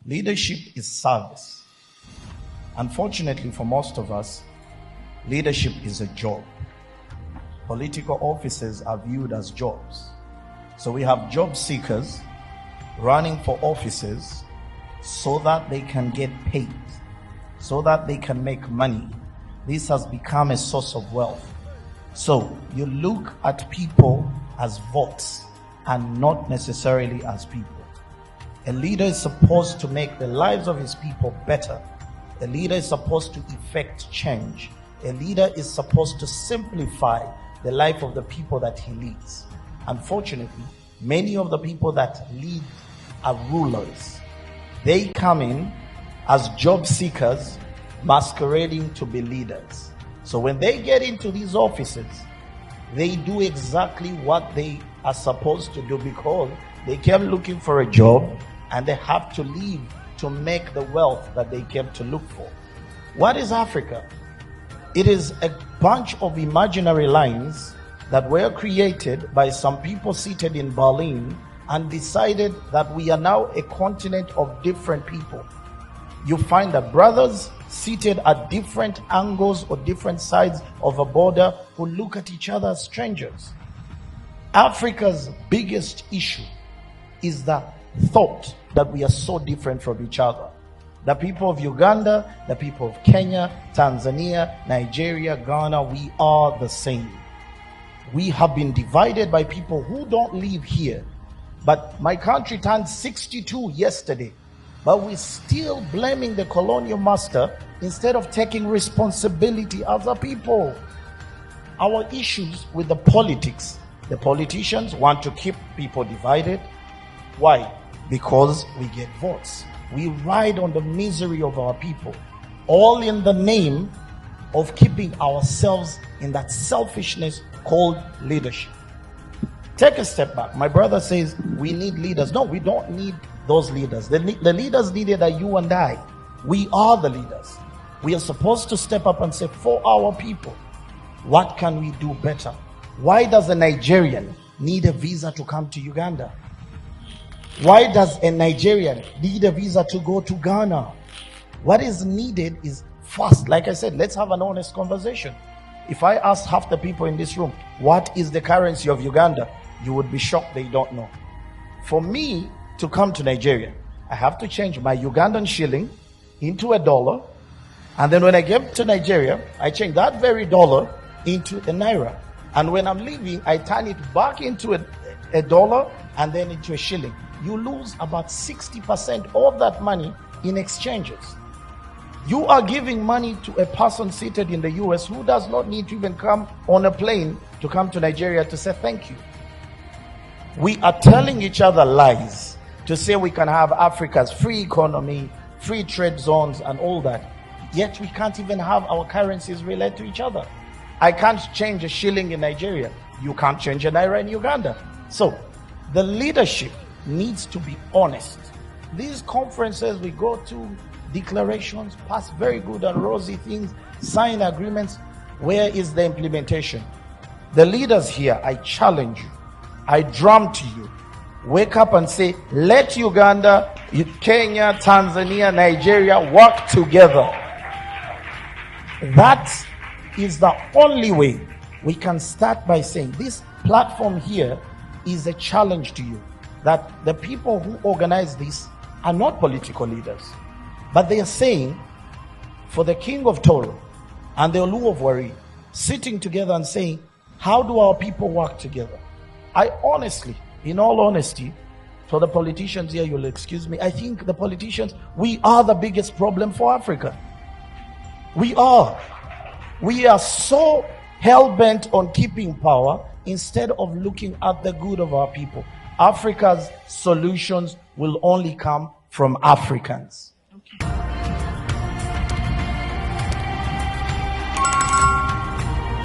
Leadership is service. Unfortunately for most of us, leadership is a job. Political offices are viewed as jobs. So we have job seekers running for offices so that they can get paid, so that they can make money. This has become a source of wealth. So you look at people as votes and not necessarily as people. A leader is supposed to make the lives of his people better. A leader is supposed to effect change. A leader is supposed to simplify the life of the people that he leads. Unfortunately, many of the people that lead are rulers. They come in as job seekers masquerading to be leaders. So when they get into these offices, they do exactly what they are supposed to do because they came looking for a job and they have to leave to make the wealth that they came to look for. What is Africa? It is a bunch of imaginary lines that were created by some people seated in Berlin and decided that we are now a continent of different people. You find that brothers seated at different angles or different sides of a border who look at each other as strangers. Africa's biggest issue is the thought that we are so different from each other. The people of Uganda, the people of Kenya, Tanzania, Nigeria, Ghana, we are the same. We have been divided by people who don't live here. But my country turned 62 yesterday. But we're still blaming the colonial master instead of taking responsibility as a people. Our issues with the politicians want to keep people divided. Why? Because we get votes. We ride on the misery of our people, all in the name of keeping ourselves in that selfishness called leadership. Take a step back. My brother says we need leaders. No, we don't need those leaders. The leaders needed are you and I. We are the leaders. We are supposed to step up and say, for our people, what can we do better? Why does a Nigerian need a visa to come to Uganda? Why does a Nigerian need a visa to go to Ghana? What is needed is fast. Like I said, let's have an honest conversation. If I ask half the people in this room, what is the currency of Uganda? You would be shocked they don't know. For me to come to Nigeria, I have to change my Ugandan shilling into a dollar. And then when I get to Nigeria, I change that very dollar into a naira. And when I'm leaving, I turn it back into a dollar and then into a shilling. You lose about 60% of that money in exchanges. You are giving money to a person seated in the US who does not need to even come on a plane to come to Nigeria to say thank you. We are telling each other lies to say we can have Africa's free economy, free trade zones and all that. Yet we can't even have our currencies relate to each other. I can't change a shilling in Nigeria. You can't change a naira in Uganda. So the leadership needs to be honest. These conferences we go to, declarations, pass very good and rosy things, sign agreements. Where is the implementation? The leaders here, I challenge you. I drum to you. Wake up and say, let Uganda, Kenya, Tanzania, Nigeria work together. That is the only way we can start by saying this platform here is a challenge to you. That the people who organize this are not political leaders, but they are saying for the King of Toro and the Olu of Wari sitting together and saying, how do our people work together? I honestly, in all honesty, for the politicians here, you'll excuse me, I think the politicians, we are the biggest problem for Africa. We are. We are so hell-bent on keeping power instead of looking at the good of our people. Africa's solutions will only come from Africans.